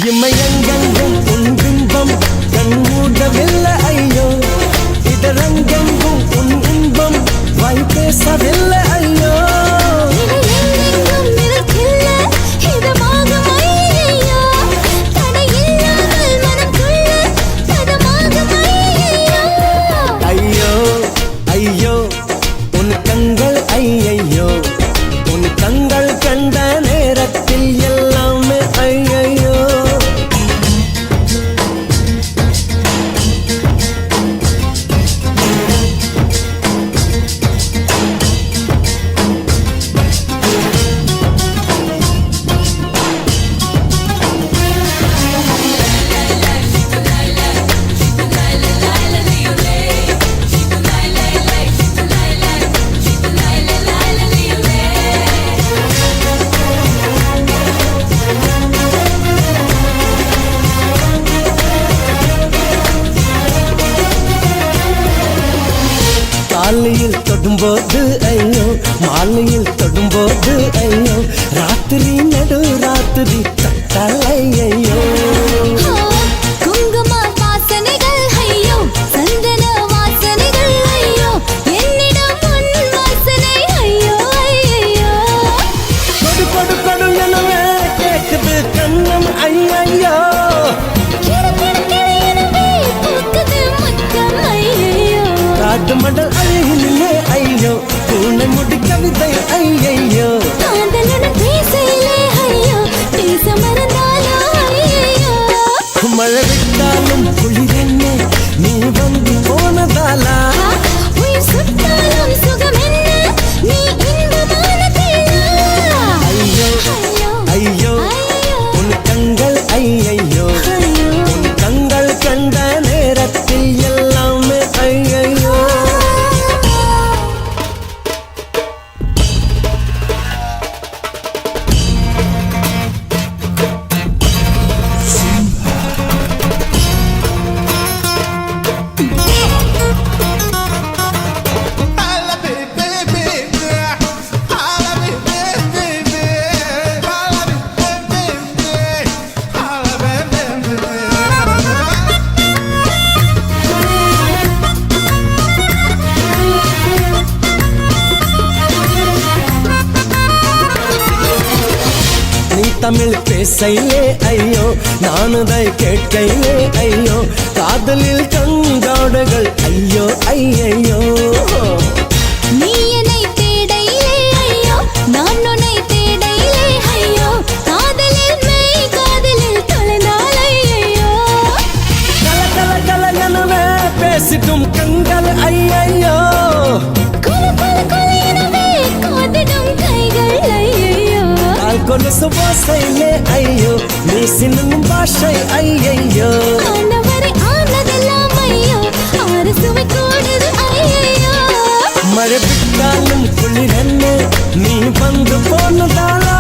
இமையங்கெங்கும் உன் பிம்பம் கண்மூடவில்லை ஐயோ இதரங்கெங்கும் உன் இன்பம் வாய் பேசவில்லை ஐயோ ஐயோ ஐயோ உன் கண்கள் ஐயையோ உன் கண்கள் கண்ட நேரத்தில் எல்லாமே ஐயையோ காலையில் தொடும்போது ஐயோ மாலையில் தொடும்போது ஐயோ ராத்திரி நடு ராத்திரி தட்டலை ஐயோ குங்கும வாசனைகள் ஐயோ சந்தன வாசனைகள் ஐயோ என்னிடம் உன் வாசனை ஐயோ ஐயோ கொடு கொடு கொடு எனவே கேக்குது கண்ணம் ஐயையோ காட்டு மடல் அழகிலே ஐயோ பூனை முடி கவிதை ஐயையோ காதலுடன் பேசையிலே ஐயோ பேச மறந்தாலோ ஐயோ மழை விட்டாலும் குளிரென்ன நீ வந்து போனதாலா உயிர் சுட்டாலும் சுகம் என்ன நீ இன்பமான கையா ஐயோ ஐயோ உன் கண்கள் ஐயையோ உன் கண்கள் கண்ட நேரத்தில் எல்லாமே ஐயையோ தமிழ் பேசையிலே ஐயோ நானுதை கேட்கையிலே ஐயோ காதலில் கண்காடுகள் ஐயோ ஐயையோ நீ என்னை தேடையிலே ஐயோ நான் உன்னை தேடையிலே ஐயோ காதலில் மெய் காதலில் தொலைந்தால் ஐயோ கல கல கல எனவே பேசிட்டும் கண்கள் ஐயையோ கொல கொல கொல எனவே காதிடும் கைகள் ஐயோ கொலுசு ஓசையிலே ஐயோ நீ சின்னும் பாஷை ஐயையோ ஆனவரை ஆனதெல்லாம் ஐயோ ஆறு சுவை கூடுது ஐயோ மழை விட்டாலும் குளிரென்ன நீ வந்து போனதாலா